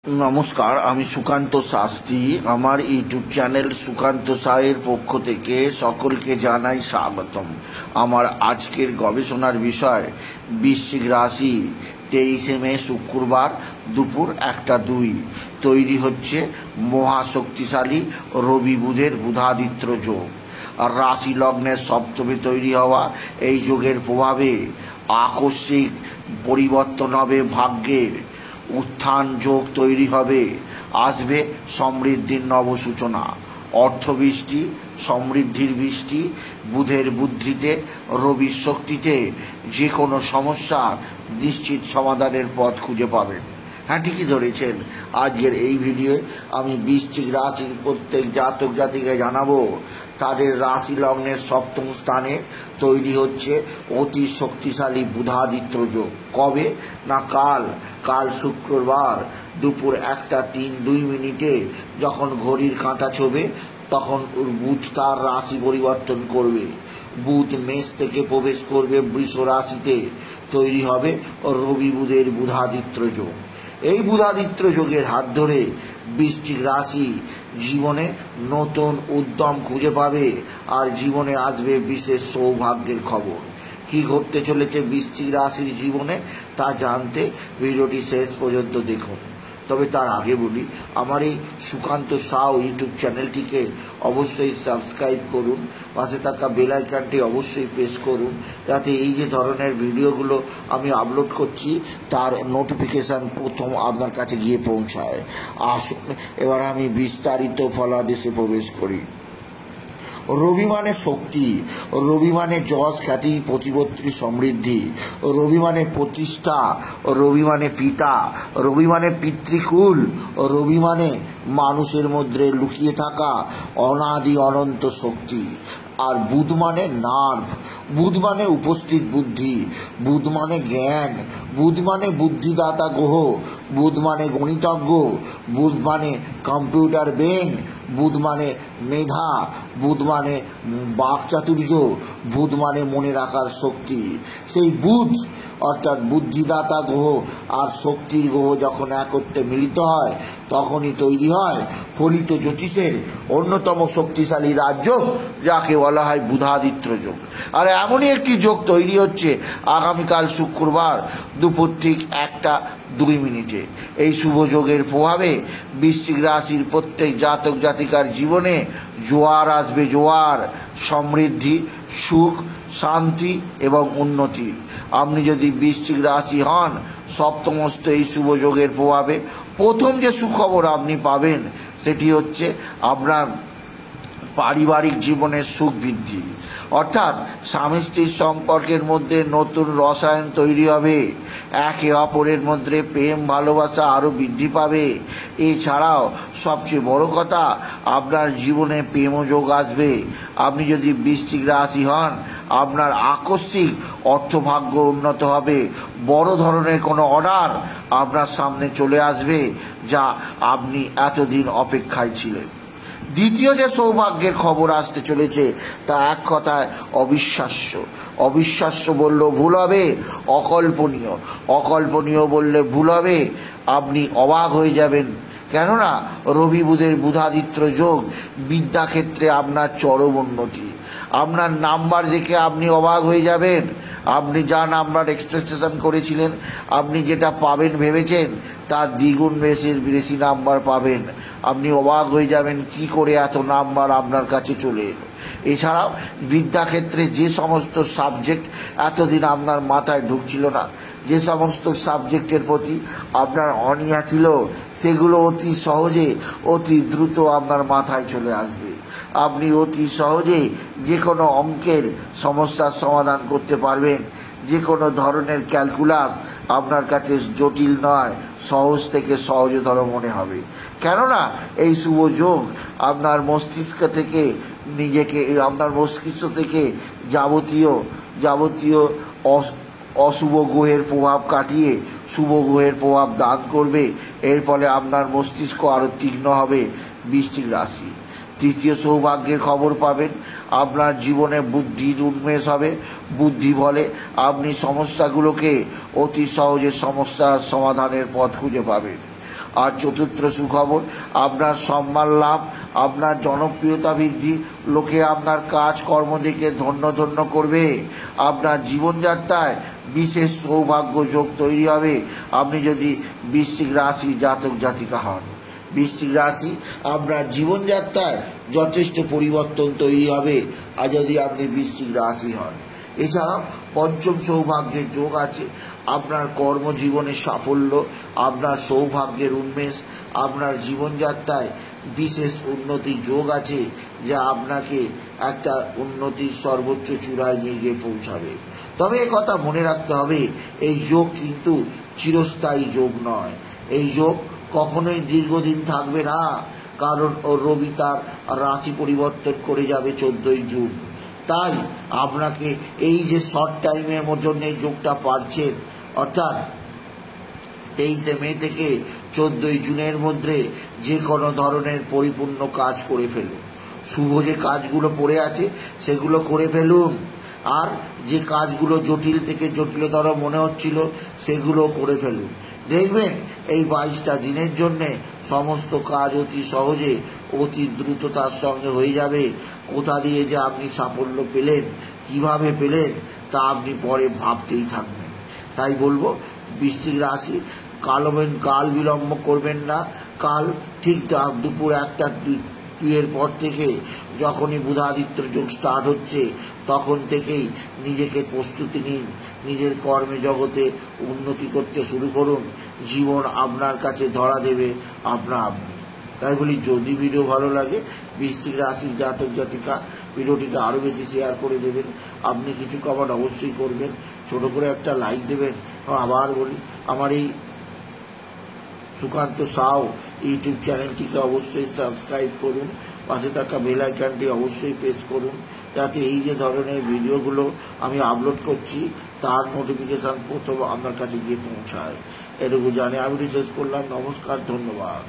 নমস্কার, আমি সুকান্ত শাস্ত্রী। আমার ইউটিউব চ্যানেল সুকান্ত সাহের পক্ষ থেকে সকলকে জানাই স্বাগতম। আমার আজকের গবেষণার বিষয় বৃশ্চিক রাশি। 23 মে শুক্রবার দুপুর 1:02 তৈরি হচ্ছে মহাশক্তিশালী রবি বুধের বুধাদিত্য যোগ। আর রাশি লগ্নের সপ্তমে তৈরি হওয়া এই যোগের প্রভাবে আকস্মিক পরিবর্তন হবে ভাগ্যের। উত্থান যোগ তৈরি হবে, আসবে সমৃদ্ধির নবসূচনা, অর্থবৃষ্টি, সমৃদ্ধির বৃষ্টি। বুধের বুদ্ধিতে, রবির শক্তিতে যে কোনো সমস্যার নিশ্চিত সমাধানের পথ খুঁজে পাবেন। হ্যাঁ, ঠিকই ধরেছেন। আজকের এই ভিডিওয়ে আমি বৃশ্চিক রাশির প্রত্যেক জাতক জাতিকে জানাবো তাদের রাশি লগ্নের সপ্তম স্থানে তৈরি হচ্ছে অতি শক্তিশালী বুধাদিত্য যোগ। কবে না কাল শুক্রবার দুপুর 1:03 যখন ঘড়ির কাঁটা ছোবে তখন বুধ তার রাশি পরিবর্তন করবে। বুধ মেষ থেকে প্রবেশ করবে বৃষ রাশিতে। তৈরি হবে রবি বুধের বুধাদিত্য যোগ। এই বুধাদিত্য যোগের হাত ধরে বৃশ্চিক রাশি জীবনে নতুন উদ্যম খুঁজে পাবে আর জীবনে আসবে বিশেষ সৌভাগ্যের খবর। কি ঘটতে চলেছে বৃশ্চিক রাশির জীবনে তা জানতে ভিডিওটি শেষ পর্যন্ত দেখুন। তবে তার আগে বলি, আমার এই সুকান্ত সাউ ইউটিউব চ্যানেলটিকে অবশ্যই সাবস্ক্রাইব করুন, পাশে থাকা বেল আইকনটি অবশ্যই প্রেস করুন, যাতে এই যে ধরনের ভিডিওগুলো আমি আপলোড করছি তার নোটিফিকেশান প্রথম আপনার কাছে গিয়ে পৌঁছায়। আসুন এবার আমি বিস্তারিত ফলাদেশে প্রবেশ করি। রবি মানে শক্তি, রবি মানে যশ, খ্যাতি, প্রতিপত্তি, সমৃদ্ধি, রবি মানে প্রতিষ্ঠা, রবি মানে পিতা, রবি মানে পিতৃকুল, রবি মানে মানুষের মধ্যে লুকিয়ে থাকা অনাদি অনন্ত শক্তি। আর বুধ মানে নার্ভ, বুধ মানে উপস্থিত বুদ্ধি, বুধ মানে জ্ঞান, বুধ মানে বুদ্ধিদাতা গ্রহ, বুধ মানে গণিতজ্ঞ, বুধ মানে কম্পিউটার ব্রেন, বুধ মানে মেধা, বুধ মানে বাকচাতুর্য, বুধ মানে মনে রাখার শক্তি। সেই বুধ অর্থাৎ বুদ্ধিদাতা গ্রহ আর শক্তির গ্রহ যখন একত্রে মিলিত হয় তখনই তৈরি হয় ফলিত জ্যোতিষের অন্যতম শক্তিশালী রাজ্য, যাকে বলা হয় বুধাদিত্য যোগ। আর এমনই একটি যোগ তৈরি হচ্ছে আগামীকাল শুক্রবার দুপুর ঠিক 1:02। এই শুভ যোগের প্রভাবে বৃশ্চিক রাশির প্রত্যেক জাতক জাতিকার জীবনে জোয়ার আসবে, জোয়ার, সমৃদ্ধি, সুখ, শান্তি এবং উন্নতি। আপনি যদি বৃশ্চিক রাশি হন, সপ্তমস্ত এই শুভ যোগের প্রভাবে প্রথম যে সুখবর আপনি পাবেন সেটি হচ্ছে আপনার পারিবারিক জীবনের সুখ বৃদ্ধি। অর্থাৎ স্বামী স্ত্রীর সম্পর্কের মধ্যে নতুন রসায়ন তৈরি হবে, একে অপরের মধ্যে প্রেম ভালোবাসা আরও বৃদ্ধি পাবে। এছাড়াও সবচেয়ে বড় কথা, আপনার জীবনে প্রেমযোগ আসবে। আপনি যদি বৃশ্চিক রাশি হন, আপনার আকস্মিক অর্থভাগ্য উন্নত হবে। বড় ধরনের কোনো অর্ডার আপনার সামনে চলে আসবে যা আপনি এতদিন অপেক্ষায় ছিলেন। দ্বিতীয় যে সৌভাগ্যের খবর আসতে চলেছে তা এক কথায় অবিশ্বাস্য। অবিশ্বাস্য বললেও ভুল হবে, অকল্পনীয়। অকল্পনীয় বললে ভুল হবে, আপনি অবাক হয়ে যাবেন। কেননা রবি বুধের বুধাদিত্য যোগ বিদ্যাক্ষেত্রে আপনার চরম উন্নতি। আপনার নাম্বার দেখে আপনি অবাক হয়ে যাবেন। আপনি যা নাম্বার এক্সপেকটেশন করেছিলেন, আপনি যেটা পাবেন ভেবেছেন তার দ্বিগুণ বেশি নাম্বার পাবেন। আপনি অবাক হয়ে যাবেন কি করে এত নাম্বার আপনার কাছে চলে এলো। এছাড়াও বিদ্যাক্ষেত্রে যে সমস্ত সাবজেক্ট এতদিন আপনার মাথায় ঢুকছিল না, যে সমস্ত সাবজেক্টের প্রতি আপনার অনীহা ছিল, সেগুলো অতি সহজে অতি দ্রুত আপনার মাথায় চলে আসবে। আপনি অতি সহজে যে কোনো অঙ্কের সমস্যার সমাধান করতে পারবেন। যে কোনো ধরনের ক্যালকুলাস আপনার কাছে জটিল নয়, সহজ থেকে সহজতর মনে হবে। কেননা এই শুভ যোগ আপনার মস্তিষ্ক থেকে আপনার মস্তিষ্ক থেকে যাবতীয় অশুভ গ্রহের প্রভাব কাটিয়ে শুভ গ্রহের প্রভাব দান করবে। এর ফলে আপনার মস্তিষ্ক আরও তীক্ষ্ণ হবে। বৃশ্চিক রাশি তৃতীয় সৌভাগ্যের খবর পাবেন, আপনার জীবনে বুদ্ধির উন্মেষ হবে। বুদ্ধি বলে আপনি সমস্যাগুলোকে অতি সহজে সমস্যার সমাধানের পথ খুঁজে পাবেন। আর চতুর্থ সুখবর, আপনার সম্মান লাভ, আপনার জনপ্রিয়তা বৃদ্ধি, লোকে আপনার কাজ কর্ম দেখে ধন্য ধন্য করবে। আপনার জীবনযাত্রায় বিশেষ সৌভাগ্য যোগ তৈরি হবে আপনি যদি বৃশ্চিক রাশি জাতক জাতিকা হন। বৃশ্চিক রাশি আপনার জীবনযাত্রায় যথেষ্ট পরিবর্তন তৈরি হবে আর যদি আপনি বৃশ্চিক রাশি হন। এছাড়াও পঞ্চম সৌভাগ্যের যোগ আছে, আপনার কর্মজীবনের সাফল্য, আপনার সৌভাগ্যের উন্মেষ, আপনার জীবনযাত্রায় বিশেষ উন্নতির যোগ আছে যা আপনাকে একটা উন্নতির সর্বোচ্চ চূড়ায় নিয়ে গিয়ে পৌঁছাবে। তবে কথা মনে রাখতে হবে, এই যোগ কিন্তু চিরস্থায়ী যোগ নয়। এই যোগ কখনোই দীর্ঘদিন থাকবে না, কারণ ও রবি তার রাশি পরিবর্তন করে যাবে 14ই জুন। তাই আপনাকে এই যে শর্ট টাইমের মধ্যে এই যোগটা পাচ্ছেন, অর্থাৎ 23শে মে থেকে 14ই জুনের মধ্যে যে কোনো ধরনের পরিপূর্ণ কাজ করে ফেলুন। শুভ যে কাজগুলো পড়ে আছে সেগুলো করে ফেলুন, আর যে কাজগুলো জটিল থেকে জটিলতর মনে হচ্ছিল সেগুলো করে ফেলুন। দেখবেন এই 22টা দিনের জন্যে সমস্ত কাজ অতি সহজে অতি দ্রুততার সঙ্গে হয়ে যাবে। কোথা দিয়ে যে আপনি সাফল্য পেলেন, কিভাবে পেলেন, তা আপনি পরে ভাবতেই থাকবেন। তাই বলবো, বৃশ্চিক রাশি কাল বিলম্ব করবেন না। কাল ঠিক দুপুর 1-2 পর থেকে যখনই বুধাদিত্য যোগ স্টার্ট হচ্ছে তখন থেকেই নিজেকে প্রস্তুতি নিন, নিজের কর্মে জগতে উন্নতি করতে শুরু করুন। জীবন আপনার কাছে ধরা দেবে আপনা আপনি। তাই বলি, যদি ভিডিও ভালো লাগে বৃশ্চিক রাশির জাতক জাতিকা ভিডিওটিকে আরও বেশি শেয়ার করে দেবেন। আপনি কিছু কমেন্ট অবশ্যই করবেন, ছোট করে একটা লাইক দেবেন। আবার বলি, আমার এই সুকান্ত সাউ ইউটিউব চ্যানেলটিকে অবশ্যই সাবস্ক্রাইব করুন, পাশে থাকা বেল আইকনটি অবশ্যই প্রেস করুন, যাতে এই যে ধরনের ভিডিওগুলো আমি আপলোড করছি তার নোটিফিকেশান প্রথম আপনার কাছে গিয়ে পৌঁছায়। এটুকু জানে আমি শেষ করলাম। নমস্কার, ধন্যবাদ।